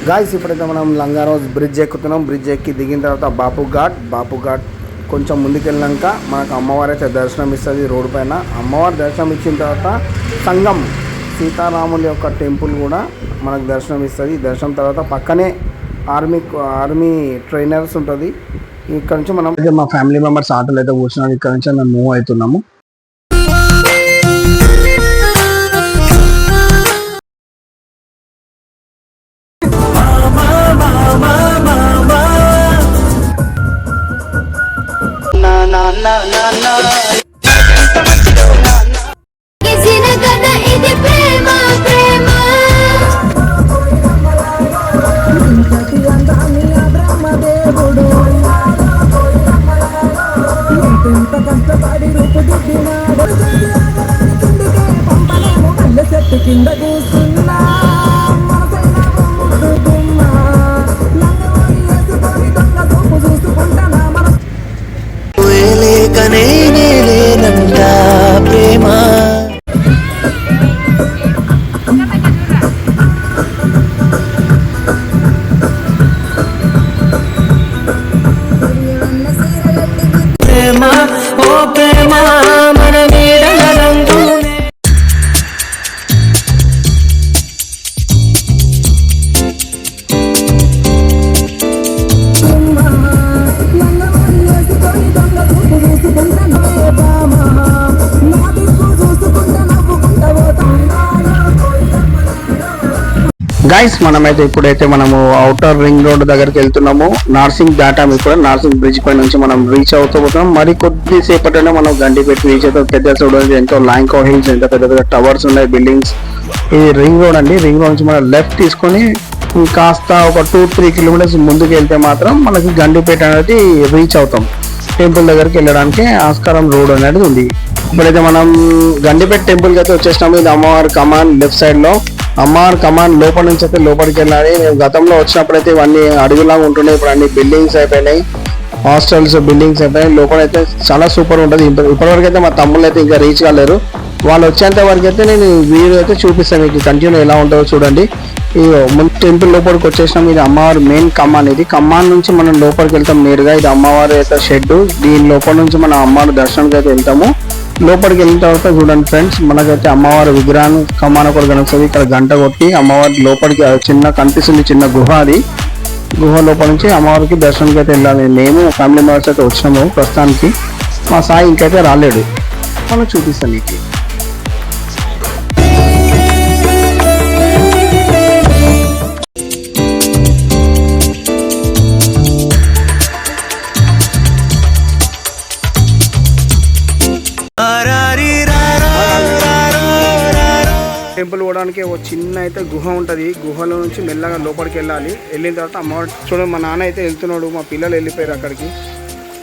Guys ఇప్పుడైతే మనం లంగారోజ్ bridge ఎక్కుతున్నాం. Bridge ఎక్కి దిగిన తర్వాత బాపు ఘాట్ కొంచెం ముందుకెళ్ళాక మనకు అమ్మవారు అయితే దర్శనం ఇస్తుంది రోడ్డు పైన. అమ్మవారు దర్శనం ఇచ్చిన తర్వాత సంగం సీతారాముల యొక్క టెంపుల్ కూడా మనకు దర్శనం ఇస్తుంది. దర్శనం తర్వాత పక్కనే ఆర్మీ ట్రైనర్స్ ఉంటుంది. ఇక్కడ నుంచి మనం మా ఫ్యామిలీ మెంబర్స్ ఆటోలు అయితే కూర్చున్నాం. ఇక్కడ నుంచి మేము మూవ్ అవుతున్నాము. కింద కూర్చున్నా ప్రేమ ఓ ప్రేమ మన గైస్ మనమైతే ఇప్పుడైతే మనము అవుటర్ రింగ్ రోడ్ దగ్గరికి వెళ్తున్నాము. నార్సింగ్ దాటాము. ఇప్పుడు నార్సింగ్ బ్రిడ్జ్ పై నుంచి మనం రీచ్ అవుతున్నాం. మరి కొద్దిసేపటినే మనం గండిపేట రీచ్ అవుతాం. పెద్ద చూడండి ఎంతో లాంకో హిల్స్, ఎంత పెద్ద పెద్ద టవర్స్ ఉన్నాయి, బిల్డింగ్స్. ఇది రింగ్ రోడ్ అండి. రింగ్ రోడ్ నుంచి మనం లెఫ్ట్ తీసుకొని కాస్త ఒక 2-3 కిలోమీటర్స్ ముందుకు వెళ్తే మాత్రం మనకి గండిపేట అనేది రీచ్ అవుతాం. టెంపుల్ దగ్గరికి వెళ్ళడానికి ఆస్కారం రోడ్ అనేది ఉంది. ఇప్పుడైతే మనం గండిపేట టెంపుల్కి అయితే వచ్చేసినాము. ఇది అమ్మవారి కమాన్ లెఫ్ట్ సైడ్ లో. అమ్మవారి కమాన్ లోపల నుంచి అయితే లోపలికి వెళ్ళాలి. మేము గతంలో వచ్చినప్పుడు అయితే ఇవన్నీ అడుగులాగా ఉంటుండే. ఇప్పుడు అన్ని బిల్డింగ్స్ అయిపోయినాయి, హాస్టల్స్ బిల్డింగ్స్ అయిపోయినాయి. లోపల అయితే చాలా సూపర్ ఉంటుంది. ఇప్పటివరకు అయితే మా తమ్ముళ్ళు అయితే ఇంకా రీచ్ కాలేరు. వాళ్ళు వచ్చేంత వరకు అయితే నేను వీడియో అయితే చూపిస్తాను మీకు కంటిన్యూ ఎలా ఉంటుందో చూడండి. ఈ ముందు టెంపుల్ లోపలికి వచ్చేసినాం. ఇది అమ్మవారి మెయిన్ కమాన్. ఇది కమాన్ నుంచి మనం లోపలికి వెళ్తాం నేరుగా. ఇది అమ్మవారి యొక్క షెడ్. దీని లోపల నుంచి మనం అమ్మవారి దర్శనానికి అయితే వెళ్తాము. లోపలికి వెళ్ళిన తర్వాత చూడండి ఫ్రెండ్స్, మనకైతే అమ్మవారి విగ్రహం కమాన్ ఒకటి కనిపిస్తుంది. ఇక్కడ గంట కొట్టి అమ్మవారి లోపలికి చిన్న కనిపిస్తుంది, చిన్న గుహ. అది గుహ లోపల నుంచి అమ్మవారికి దర్శనానికి అయితే వెళ్ళాలి. మేము ఫ్యామిలీ మెంబర్స్ అయితే వచ్చినాము. ప్రస్తుతానికి మా సాయి ఇంకైతే రాలేడు. మనం చూపిస్తాను నీకు. టెంపుల్ పోవడానికి ఒక చిన్న అయితే గుహ ఉంటుంది. గుహలో నుంచి మెల్లగా లోపలికి వెళ్ళాలి. వెళ్ళిన తర్వాత అమ్మవారు చూడండి, మా నాన్న అయితే వెళ్తున్నాడు, మా పిల్లలు వెళ్ళిపోయారు అక్కడికి.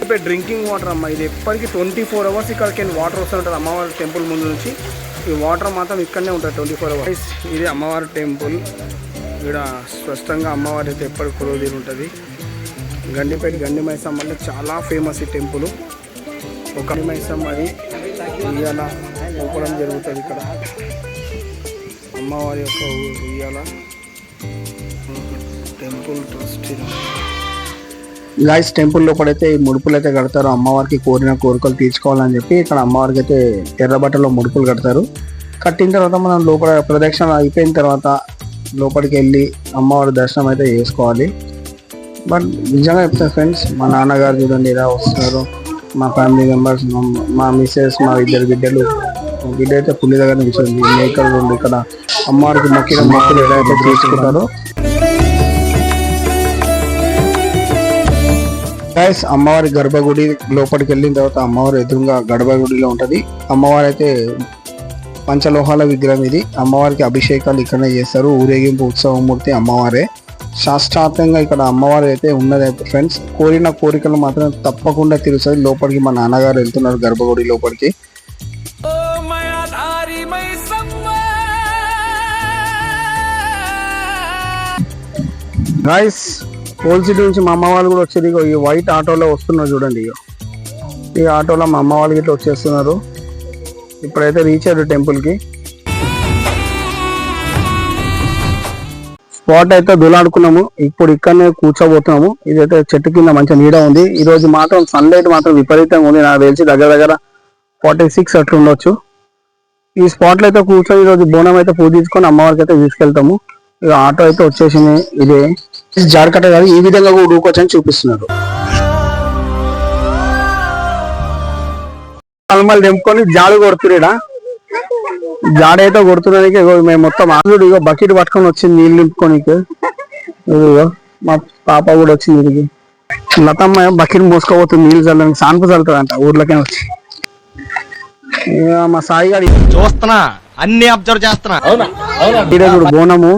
ఇప్పుడు డ్రింకింగ్ వాటర్ అమ్మ. ఇది ఎప్పటికీ 24 hours ఇక్కడికి వాటర్ వస్తుంటుంది అమ్మవారి టెంపుల్ ముందు నుంచి. ఈ వాటర్ మాత్రం ఇక్కడనే ఉంటుంది 24 hours. ఇది అమ్మవారి టెంపుల్. ఇక్కడ స్పష్టంగా అమ్మవారి అయితే ఎప్పటికి కొలువుదీరి ఉంటుంది. గండిపేట గండి మైసమ్మ అంటే చాలా ఫేమస్ ఈ టెంపుల్. ఒక గండి మైసమ్మ అది ఉయ్యాల ఊపడం జరుగుతుంది ఇక్కడ. అమ్మవారి యొక్క ఉయ్యాల టెంపుల్ ట్రస్ట్. గాయస్ టెంపుల్ లోపలైతే ముడుపులు అయితే కడతారు. అమ్మవారికి కోరిన కోరికలు తీర్చుకోవాలని చెప్పి ఇక్కడ అమ్మవారికి అయితే ఎర్ర బట్టలో ముడుపులు కడతారు. కట్టిన తర్వాత మనం లోపల ప్రదక్షిణ అయిపోయిన తర్వాత లోపలికి వెళ్ళి అమ్మవారి దర్శనం అయితే చేసుకోవాలి. బట్ నిజంగా చెప్తాను ఫ్రెండ్స్, మా నాన్నగారు చూడండి ఇలా వస్తున్నారు. మా ఫ్యామిలీ మెంబర్స్, మా మిస్సెస్, మా 2 బిడ్డలు. బిడ్డ అయితే పుల్లి దగ్గర నుంచి మేకలు ఉంది. ఇక్కడ అమ్మవారికి మొక్కిన మొక్కులు ఎలా అయితే తీర్చుకుంటారో. గైస్ అమ్మవారి గర్భగుడి లోపలికి వెళ్ళిన తర్వాత అమ్మవారు ఎదురుగా గర్భగుడిలో ఉంటుంది. అమ్మవారు అయితే పంచలోహాల విగ్రహం. ఇది అమ్మవారికి అభిషేకాలు ఇక్కడనే చేస్తారు. ఊరేగింపు ఉత్సవమూర్తి అమ్మవారే. శాస్త్రార్థంగా ఇక్కడ అమ్మవారు అయితే ఉన్నది ఫ్రెండ్స్. కోరిన కోరికలు మాత్రం తప్పకుండా తీరుస్తుంది. లోపలికి మా నాన్నగారు వెళ్తున్నారు గర్భగుడి లోపలికి. గాయస్ ఓల్డ్ సిటీ నుంచి మా అమ్మ వాళ్ళు కూడా వచ్చేది. ఈ వైట్ ఆటోలో వస్తున్నారు చూడండి. ఈ ఆటోలో మా అమ్మ వాళ్ళు ఇట్లా వచ్చేస్తున్నారు. ఇప్పుడైతే రీచ్ అయ్యారు టెంపుల్కి. స్పాట్ అయితే దులాడుకున్నాము. ఇప్పుడు ఇక్కడనే కూర్చోబోతున్నాము. ఇదైతే చెట్టు కింద మంచి నీడ ఉంది. ఈ రోజు మాత్రం సన్లైట్ మాత్రం విపరీతంగా ఉంది. నాకు తెలిసి దగ్గర దగ్గర 46 అట్లా ఉండొచ్చు. ఈ స్పాట్ లో అయితే కూర్చొని ఈ రోజు బోనం అయితే పూజించుకొని అమ్మవారికి అయితే తీసుకెళ్తాము. ఇక ఆటో అయితే వచ్చేసింది. ఇదే జాడకట్ట కాదు, ఈ విధంగా కూడా ఊరుకోవచ్చని చూపిస్తున్నారు. కల్మలు తెంపుకొని జాడు కొడుతున్నా. జాడైతే కొడుతున్నానికి మేము మొత్తం ఆలుడు ఇగో బకెట్ పట్టుకొని వచ్చింది నీళ్ళు నింపుకోనికి. ఇదిగో మా పాప కూడా వచ్చింది. ఇది లతమ్మ బకెట్ మోసుకోబోతుంది నీళ్ళు చల్లడానికి. సాన్పు చల్లుతుందంట ఊర్లకే వచ్చి. మా సాయి గారి చూస్తున్నా, అన్ని అబ్జర్వ్ చేస్తున్నా. ఈరోజు బోనము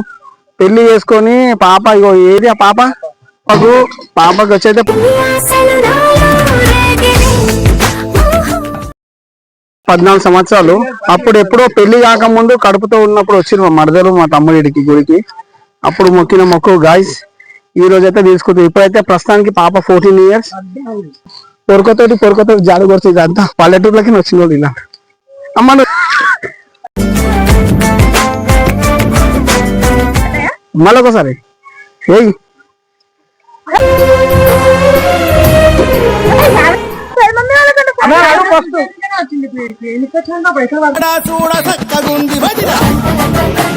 పెళ్లి చేసుకొని పాప ఇగో ఏది ఆ పాపకి వచ్చైతే 14 సంవత్సరాలు. అప్పుడు ఎప్పుడో పెళ్లి కాకముందు కడుపుతో ఉన్నప్పుడు వచ్చిన మా మరదలు మా తమ్ముడికి గుడికి. అప్పుడు మొక్కిన మొక్కు గాయస్ ఈ రోజు అయితే తీసుకుంటుంది. ఇప్పుడైతే ప్రస్తుతానికి పాప 14 years. పొరకతోటి జాడు కొడుతుంది. అంతా పల్లెటూర్లకి వచ్చిన వాళ్ళు ఇలా అమ్మ మళ్ళొకసారి ఏయ్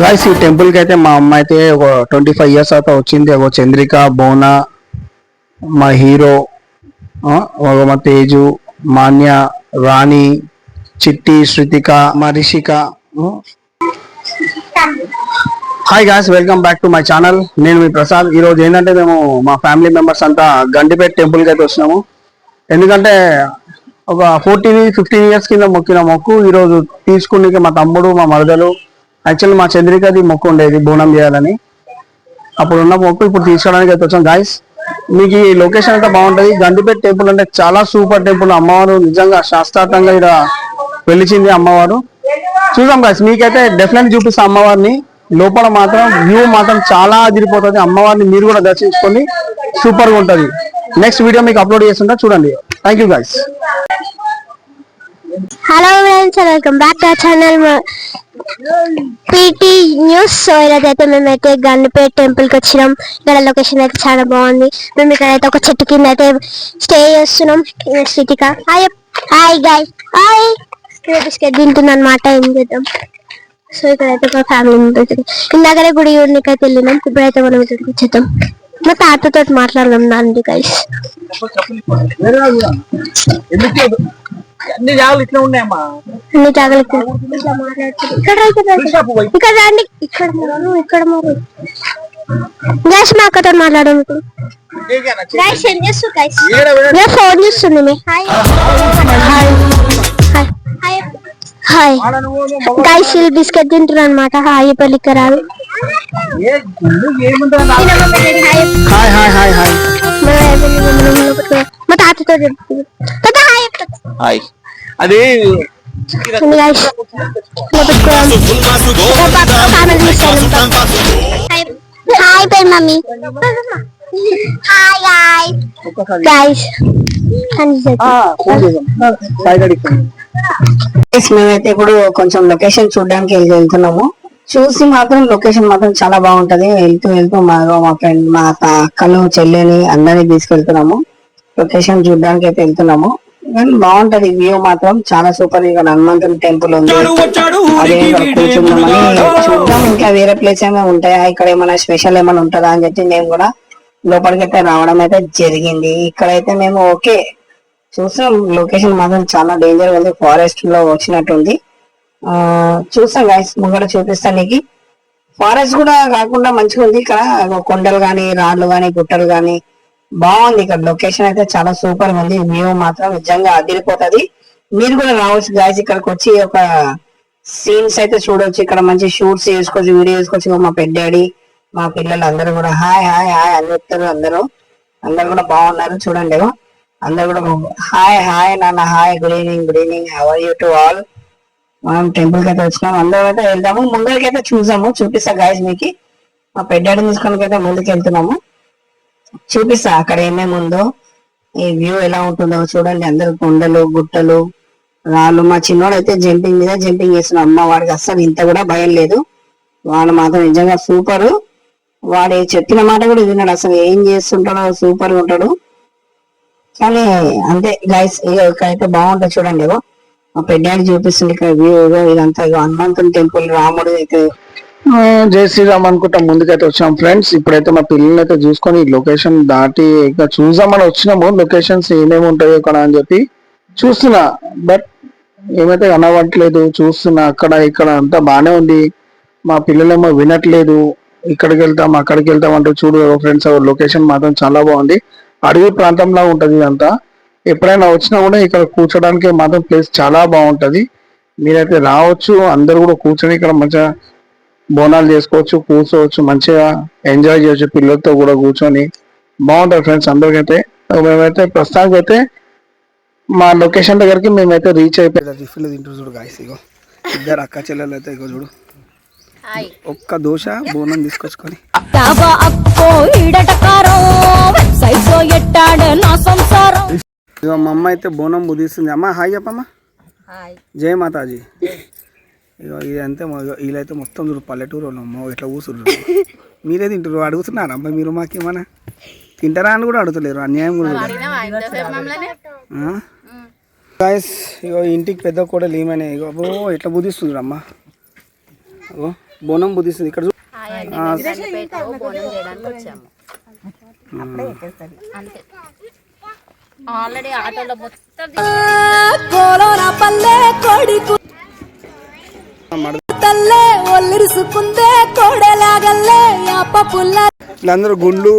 గాయ్స్ ఈ టెంపుల్ కి అయితే మా అమ్మ అయితే ఒక 25 years అవుతా వచ్చింది. ఒక చంద్రిక, బోనా, మా హీరో, మా తేజు, మాన్య, రాణి, చిట్టి, శృతిక, మా Rishika. Hi guys, welcome back to my channel. నేను మీ ప్రసాద్. ఈ రోజు ఏంటంటే మేము మా ఫ్యామిలీ మెంబర్స్ అంతా గండిపేట టెంపుల్ కి అయితే వచ్చినాము. ఎందుకంటే ఒక 14-15 years కింద మొక్కిన మొక్కు ఈ రోజు తీసుకుని మా తమ్ముడు, మా మరదలు, యాక్చువల్లీ మా చంద్రికది మొక్కు ఉండేది బోనం చేయాలని. అప్పుడు ఉన్న మొక్కు ఇప్పుడు తీసుకోవడానికి అయితే వచ్చాం. గాయస్ మీకు ఈ లొకేషన్ అయితే బాగుంటది. గండిపేట టెంపుల్ అంటే చాలా సూపర్ టెంపుల్. అమ్మవారు నిజంగా శాస్త్రార్థంగా ఇక్కడ వెలిచింది అమ్మవారు. చూద్దాం గాయస్, మీకైతే డెఫినెట్ చూపిస్తాం అమ్మవారిని. లోపల మాత్రం వ్యూ మాత్రం చాలా అదిరిపోతుంది. అమ్మవారిని మీరు కూడా దర్శించుకొని సూపర్ గా ఉంటది. నెక్స్ట్ వీడియో మీకు అప్లోడ్ చేస్తుంటా, చూడండి. Thank you guys. Hello friends, welcome back to our channel PT news. So ఈరోజు అయితే మేమైతే గండిపేట టెంపుల్ కి వచ్చినాం. ఇక్కడ లొకేషన్ అయితే చాలా బాగుంది. మేము ఇక్కడైతే ఒక చెట్టు కింద అయితే స్టే చేస్తున్నాం. స్థితిక hi hi guys hi. Biscuit తింటుంది అనమాట. ఏం చేద్దాం. సో ఇక్కడైతే మా ఫ్యామిలీ మెంబర్స్ ఇందాకనే గుడి ఊరికైతే వెళ్ళినాం. ఇప్పుడైతే మనం ఇక్కడికి వచ్చేద్దాం. మా తాతతో మాట్లాడదాం దాన్ని గైస్. అన్ని జాగాలు ఇట్లా ఉన్నాయమ్మా. అన్ని జాగాలు ఇక్కడ రండి. ఇక్కడ గ్యాస్ మా అక్కతో మాట్లాడడం. ఇప్పుడు ఫోన్ చూస్తుంది. హాయ్ గైస్, బిస్కెట్ తింటున్నారు అనమాట. హాయ్ పల్లిక రాదు. మా తాతతో హాయ్. అది హాయ్ పేరు మమ్మీ. Hi guys. మేమైతే ఇప్పుడు కొంచెం లొకేషన్ చూడడానికి వెళ్తున్నాము. చూసి మాత్రం లొకేషన్ మాత్రం చాలా బాగుంటది. వెళ్తూ మా ఫ్రెండ్, మా అక్కలు, చెల్లెని అందరినీ తీసుకెళ్తున్నాము. లొకేషన్ చూడడానికి అయితే వెళ్తున్నాము. కానీ బాగుంటది వ్యూ మాత్రం చాలా సూపర్. ఇక్కడ హనుమంతుని టెంపుల్ ఉంది. అదే కూర్చుందామని చూద్దాం. ఇంకా వేరే ప్లేస్ ఏమైనా ఉంటాయా, ఇక్కడ ఏమైనా స్పెషల్ ఏమైనా ఉంటుందా అని చెప్పి మేము కూడా లోపలికైతే రావడం అయితే జరిగింది. ఇక్కడైతే మేము ఓకే చూసాం. లొకేషన్ మాత్రం చాలా డేంజర్ ఉంది. ఫారెస్ట్ లో వచ్చినట్టుంది. చూసాం గైస్, ముంగడ చూపిస్తాను నీకు. ఫారెస్ట్ కూడా కాకుండా మంచిగా ఉంది. ఇక్కడ కొండలు గాని, రాళ్ళు గాని, గుట్టలు గాని బాగుంది. ఇక్కడ లొకేషన్ అయితే చాలా సూపర్ గా ఉంది. వ్యూ మాత్రం నిజంగా అదిరిపోతుంది. మీరు కూడా రావచ్చు గాయస్. ఇక్కడికి వచ్చి ఒక సీన్స్ అయితే చూడవచ్చు. ఇక్కడ మంచి షూట్స్ చేసుకోవచ్చు, వీడియో చేసుకోవచ్చు. మా పెద్దాడి, మా పిల్లలు అందరూ కూడా హాయ్ హాయ్ హాయ్ అని చెప్తారు. అందరు కూడా బాగున్నారు. చూడండి అందరు కూడా హాయ్ హాయ్ నాన్న, hi, good evening, how are you to all. మనం టెంపుల్ కి అయితే వచ్చినాం. అందరం అయితే వెళ్దాము. ముందరికైతే చూపిస్తా గాయస్ మీకు. మా పెద్దాడిని తీసుకొని అయితే ముందుకు వెళ్తున్నాము. చూపిస్తా అక్కడ ఏమేమి ఉందో, ఈ వ్యూ ఎలా ఉంటుందో చూడండి. అందరు కొండలు, గుట్టలు, రాళ్ళు. మా చిన్నోడు అయితే జంపింగ్ మీద జంపింగ్ చేస్తున్నాడు. అమ్మ వాడికి అస్సలు ఇంత కూడా భయం లేదు. వాడు మాత్రం నిజంగా సూపర్. వాడు చెప్పిన మాట కూడా విన్నాడు, అసలు ఏం చేస్తుంటాడో సూపర్ గా ఉంటాడు. కానీ అంతే గైస్, ఇక్కడైతే బాగుంటుంది చూడండి. ఏవో మా పెద్దాడి చూపిస్తుంది ఇక్కడ వ్యూ. ఇదంతా హనుమంతుని టెంపుల్, రాముడు అయితే. జై శ్రీరామ్ అనుకుంటా ముందుకైతే వచ్చాం ఫ్రెండ్స్. ఇప్పుడైతే మా పిల్లల్ని అయితే చూసుకొని లొకేషన్ దాటి ఇంకా చూద్దామని వచ్చినాము. లొకేషన్స్ ఏమేమి ఉంటాయో ఇక్కడ అని చెప్పి చూస్తున్నా, బట్ ఏమైతే కనబడట్లేదు. చూస్తున్నా అక్కడ ఇక్కడ అంతా బానే ఉంది. మా పిల్లలేమో వినట్లేదు. ఇక్కడికి వెళ్తాం అక్కడికి వెళ్తాం అంటూ చూడు ఫ్రెండ్స్. లొకేషన్ మాత్రం చాలా బాగుంది. అడవి ప్రాంతంలా ఉంటది ఇదంతా. ఎప్పుడైనా వచ్చినా కూడా ఇక్కడ కూర్చోడానికి మాత్రం ప్లేస్ చాలా బాగుంటది. మీరైతే రావచ్చు, అందరు కూడా కూర్చొని ఇక్కడ మంచిగా బోనాలు చేసుకోవచ్చు, కూర్చోవచ్చు, మంచిగా ఎంజాయ్ చేయొచ్చు. పిల్లలతో కూడా కూర్చొని బాగుంటది ఫ్రెండ్స్. అందరికైతే మేమైతే ప్రస్తుతానికి అయితే మా లొకేషన్ దగ్గరికి మేమైతే రీచ్ అయిపోయి టిఫిన్లు తింటారు చూడు గాయస్. ఇగో ఇద్దరు అక్క చెల్లెలు అయితే ఇగో చూడు, ఒక్క దోశ బోనం తీసుకొచ్చుకొని. ఇగో మా అమ్మ అయితే బోనం బుదిస్తుంది. అమ్మ హాయ్ చెప్పమ్మా. జై మాతాజీ. ఇగో ఇదంతే వీళ్ళైతే మొత్తం చూడు పల్లెటూరు అమ్మ ఇట్లా కూర్చుంటారు. మీరే తింటారు, అడుగుతున్నారు అమ్మాయి మీరు మాకేమన్నా తింటారా అని కూడా అడుగుతలేరు. అన్యాయం కూడా. గాయస్ ఇగో ఇంటికి పెద్ద కూడా లేమనే ఇగో ఇట్లా బుదిస్తుంది అమ్మ. అగో బోనం బుదిస్తుంది ఇక్కడ. వీళ్ళందరూ గుండ్లు.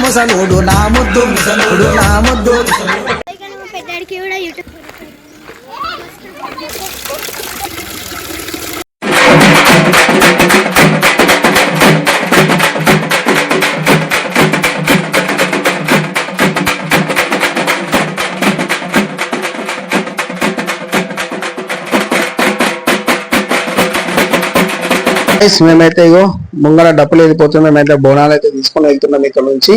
ముసలుడు నా ముద్దు, ముసలుడు నా ముద్దు. మేమైతే ఇగో ముంగల డప్పులు వెళ్ళిపోతున్నాం. మేమైతే బోనాలు అయితే తీసుకొని వెళ్తున్నాం ఇక్కడ నుంచి.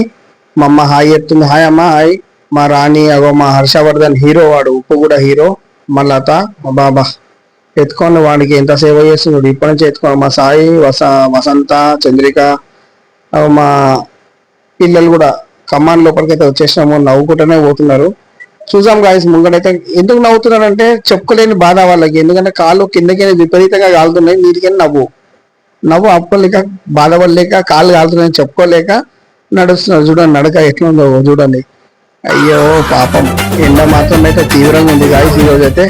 మా అమ్మ హాయ్ చెప్తుంది. హాయ్ అమ్మ. హాయ్. మా రాణి అగో మా హర్షవర్ధన్ హీరో, వాడు ఉప్పు కూడా హీరో. మా లత మా బాబా ఎత్తుకొని వాడికి ఎంత సేవ చేస్తున్నాడు. ఇప్పటి నుంచి ఎత్తుకోండి. మా సాయి వసంత చంద్రిక మా పిల్లలు కూడా కమాన్ లోపలికి అయితే వచ్చేసినాము. నవ్వుకుంటూనే పోతున్నారు. చూసాం గాయస్. ముంగడైతే ఎందుకు నవ్వుతున్నారంటే చెప్పుకోలేని బాధ వాళ్ళకి. ఎందుకంటే కాళ్ళు కిందకి విపరీతంగా కాలుతున్నాయి. నీటికైనా నవ్వు అప్పలేక బాధపడలేక కాళ్ళు కాలుతున్నాయని చెప్పుకోలేక నడుస్తున్నారు. చూడండి నడక ఎట్లుందో చూడండి. అయ్యో పాపం. ఎండ మాత్రం అయితే తీవ్రంగా ఉంది గాయస్. ఈ రోజు అయితే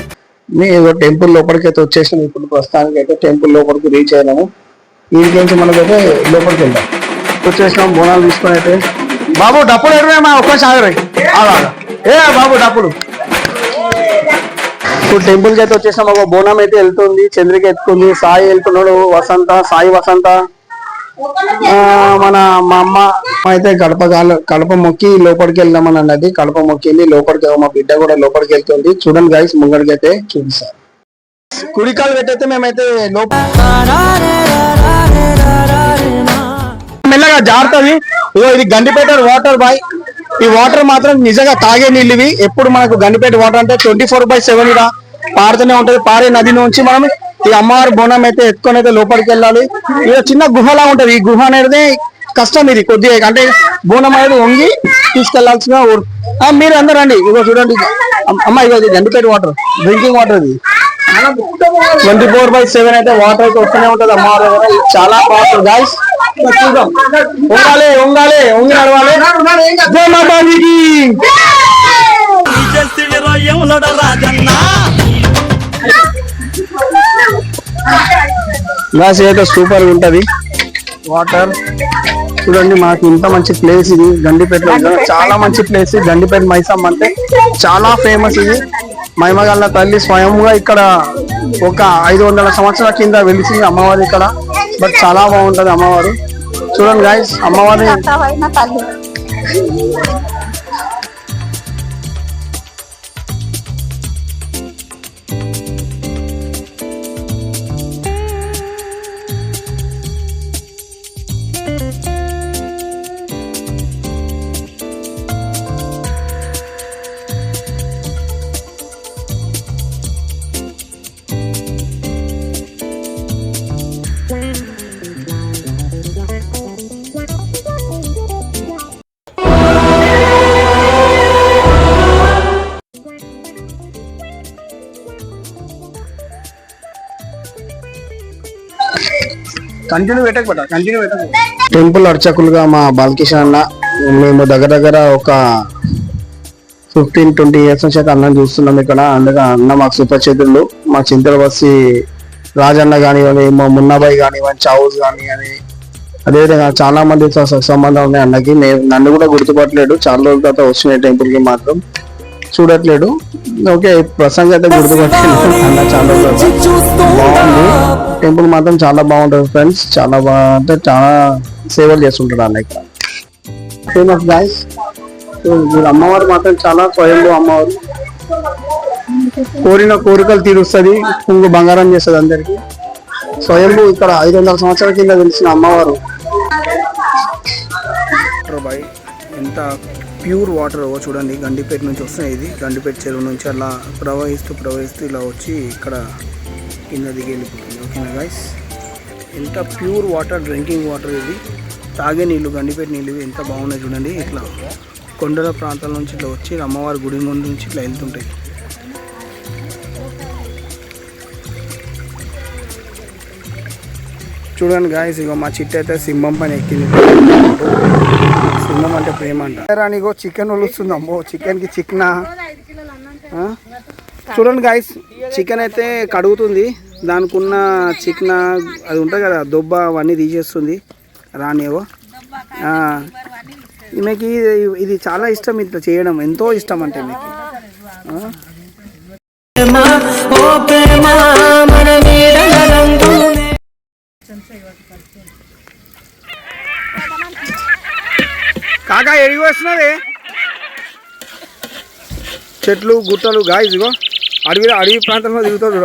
మేము టెంపుల్ లోపలికి అయితే వచ్చేసినాం. ఇప్పుడు ప్రస్తుతానికి అయితే టెంపుల్ లోపలికి రీచ్ అయినాము. ఇంటికి మనకైతే లోపలికి వెళ్దాం. వచ్చేసినాం బోనాలు తీసుకొని అయితే. బాబు డప్పులు ఎడమే మా ఒక్క సాగరే ఏ బాబు డప్పులు. ఇప్పుడు టెంపుల్ కి అయితే వచ్చేసాం. ఒక బోనం అయితే వెళ్తుంది, చంద్రిక ఎత్తుకుంది, సాయి వెళ్తున్నాడు, సాయి వసంత మా అమ్మ అయితే కడప మొక్కి లోపలికి వెళ్దామని అన్నది. కడప మొక్కింది లోపలికి. మా బిడ్డ కూడా లోపలికి వెళ్తుంది. చూడండి గైస్ ముంగడికి అయితే చూపిస్తారు. కుడికాలు పెట్టయితే మేమైతే మెల్లగా జారుతుంది. ఇది గండిపేట వాటర్ బాయ్. ఈ వాటర్ మాత్రం నిజంగా తాగే నీళ్ళు ఇవి. ఎప్పుడు మనకు గండిపేట వాటర్ అంటే 24/7 ఇలా పారుతూనే ఉంటది. పారే నది నుంచి మనం ఈ అమ్మవారి బోనం అయితే ఎత్తుకొని అయితే లోపలికి వెళ్ళాలి. ఇది చిన్న గుహలా ఉంటది. ఈ గుహ అనేది కష్టం. ఇది కొద్దిగా అంటే బోనం అనేది వంగి తీసుకెళ్లాల్సిన. మీరు అందరూ రండి. ఇగో చూడండి అమ్మ, ఇగో ఇది గండిపేట వాటర్, డ్రింకింగ్ వాటర్. ఇది 24/7 అయితే వాటర్ అయితే వస్తూనే ఉంటది అమ్మవారి దగ్గర. చాలా బాగుంటుంది గాయస్. చూద్దాం. ఉంగాలి ఉంగి నడవాలి. జై మాతాజీకి. గ్లాస్ అయితే సూపర్ గా ఉంటది వాటర్. చూడండి మాకు ఇంత మంచి ప్లేస్ ఇది గండిపేటలో. చాలా మంచి ప్లేస్. గండిపేట మైసమ్మ అంటే చాలా ఫేమస్. ఇది మహిమగల్ల తల్లి స్వయంగా ఇక్కడ ఒక 500 సంవత్సరాల కింద వెలిసింది అమ్మవారు ఇక్కడ. బట్ చాలా బాగుంటది అమ్మవారు. చూడండి గాయస్ అమ్మవారి. టెంపుల్ అర్చకులుగా మా బాలకిషన్ అన్న, మేము దగ్గర ఒక 15-20 ఇయర్స్ నుంచి అయితే అన్నం చూస్తున్నాం ఇక్కడ. అందుకే అన్న మాకు సుపరిచితులు. మా చింతల బస్సి రాజన్న కానివ్వండి, మా మున్నాబాయి కానివ్వండి, చావుస్ కానివ్వండి, అదేవిధంగా చాలా మంది సంబంధం ఉన్నాయి అన్నకి. నన్ను కూడా గుర్తుపట్టలేడు, చాలా రోజుల తర్వాత వచ్చిన టెంపుల్ కి మాత్రం చూడట్లేడు. ఓకే, ప్రసంగం అయితే గుర్తుపట్టలేదు అన్న. చాలా బాగుంది టెంపుల్ మాత్రం, చాలా బాగుంటుంది ఫ్రెండ్స్. చాలా అంటే చాలా సేవలు చేస్తుంటాడు అన్న ఇక్కడ. ఫేమస్ గాయస్, అమ్మవారు మాత్రం చాలా స్వయంభూ అమ్మవారు. కోరిన కోరికలు తీరుస్తుంది, పుంగు బంగారం చేస్తుంది అందరికి. స్వయంభూ ఇక్కడ 500 సంవత్సరాల కింద తెలిసిన అమ్మవారు. ఎంత ప్యూర్ వాటర్ చూడండి, గండిపేట నుంచి వస్తున్నాయి. ఇది గండిపేట చెరువు నుంచి అలా ప్రవహిస్తూ ఇలా వచ్చి ఇక్కడ కింద దిగి వెళ్ళిపోతుంది. ఓకేనా గైస్, ఎంత ప్యూర్ వాటర్, డ్రింకింగ్ వాటర్ ఇది. తాగే నీళ్ళు, గండిపేట నీళ్ళు ఎంత బాగున్నాయి చూడండి. ఇట్లా కొండల ప్రాంతాల నుంచి ఇట్లా వచ్చి అమ్మవారి గుడి ముందు నుంచి ఇట్లా వెళ్తుంటాయి. చూడండి గాయస్, ఇగో మా చిట్టు అయితే సింహం పైన ఎక్కింది. సింహం అంటే ప్రేమ అంట. రానిగో చికెన్ వలుస్తుంది. అమ్మో, చికెన్కి చికెనా. చూడండి గాయస్, చికెన్ అయితే కడుగుతుంది. దానికి ఉన్న చికెన్ అది ఉంటుంది కదా, దొబ్బ అవన్నీ తీసేస్తుంది. రానివో ఈమెకి ఇది చాలా ఇష్టం, ఇట్లా చేయడం ఎంతో ఇష్టం అంటే మీకు. కాకా ఎడిగి వస్తున్నది, చెట్లు గుట్టలు గాయస్. ఇగో అడవి ప్రాంతంలో దిగుతాడు.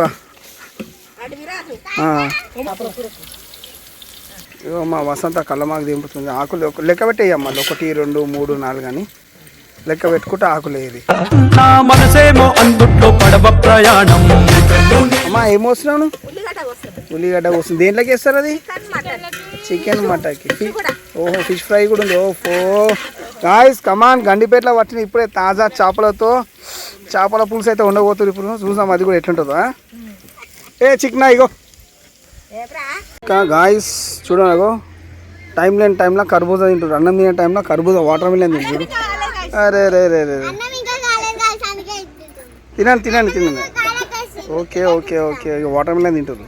ఇగో మా వసంత కళ్ళమాకు దింపుతుంది. ఆకులు లెక్క పెట్టేయమ్మా, 1 2 3 4 అని లెక్క పెట్టుకుంటే ఆకులు ఏది. అమ్మా ఏమొస్తున్నాను? ఉల్లిగడ్డ వస్తుంది. దేంట్లోకి వేస్తారు అది? చికెన్ మటన్కి. ఓహో, ఫిష్ ఫ్రై కూడా ఉంది. ఓహో గాయస్, కమాన్, గండిపేటలో పట్టిన ఇప్పుడే తాజా చేపలతో చేపల పులుసు అయితే ఉండబోతుంది. ఇప్పుడు చూసాం అది కూడా ఎట్లుంటుందో. ఏ చికెన్ ఇగో గాయస్, చూడగో టైం లేని టైంలో కర్బూజా తింటారు. అన్నం తినే టైంలో కర్బూజా వాటర్ మిలన్ తింటారు. అరే రే రే రే తినండి. Okay okay okay, water melon తింటారు.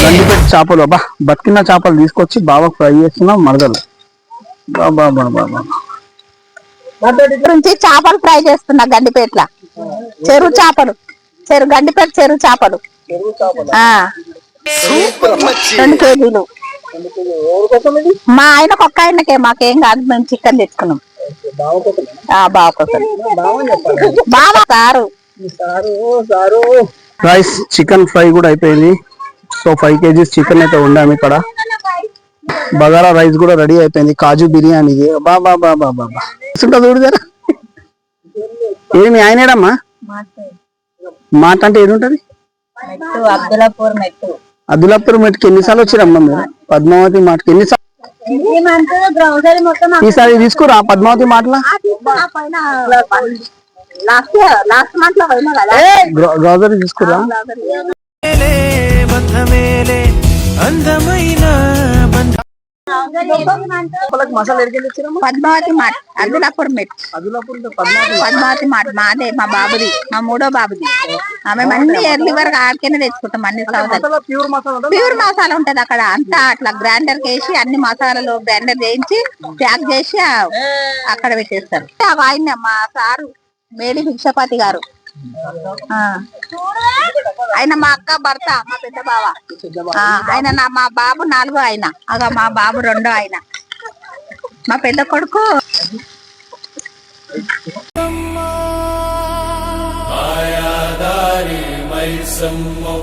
గండిపేట చేపలు, అబ్బా బతికిన చేపలు తీసుకొచ్చి బాగా ఫ్రై చేస్తున్నాం మరదలు. బాబా నుంచి చేపలు ఫ్రై చేస్తున్నా గండిపేటలో. గండిపేట చెరువు చేపలు 2 కేజీలు. మా ఆయనకు ఒక్క ఆయనకే, మాకేం కాదు, మేము చికెన్ తెచ్చుకున్నాం. బాగా సారు రైస్, చికెన్ ఫ్రై కూడా అయిపోయింది. సో 5 kgs చికెన్ అయితే ఉండాము ఇక్కడ. బగారా రైస్ కూడా రెడీ అయిపోయింది. కాజు బిర్యానీ బాబా చూడదా. ఏమి ఆయనేడమ్మా? మాట అంటే ఏది ఉంటది? అబ్దులాపూర్ మెట్కి ఎన్నిసార్లు వచ్చిరమ్మా మీరు? పద్మావతి మాటకి ఎన్నిసార్లు? ఈసారి తీసుకురా పద్మావతి మాటల. గ్రోసరీ తీసుకురా. పద్మావతి మాట, అబ్దులాపూర్ మెట్. పద్మావతి మాట మాదే, మా బాబుది, మా 3వ బాబుది. ఆమె అన్ని ఎర్లీ వరకు ఆడికైనా తెచ్చుకుంటాం. అన్ని ప్యూర్ మసాలా ఉంటది అక్కడ. అంతా అట్లా గ్రైండర్ వేసి అన్ని మసాలాలు గ్రైండర్ చేయించి ప్యాక్ చేసి అక్కడ పెట్టేస్తారు. ఆయన మా సారు మేడి భిక్షపతి గారు, ఆయన మా అక్క భర్త, మా పెద్ద బావ. ఆయన మా బాబు 4వ ఆయన, మా బాబు 2వ ఆయన, మా పెద్ద కొడుకు. మాయాదారి మైసమ్మో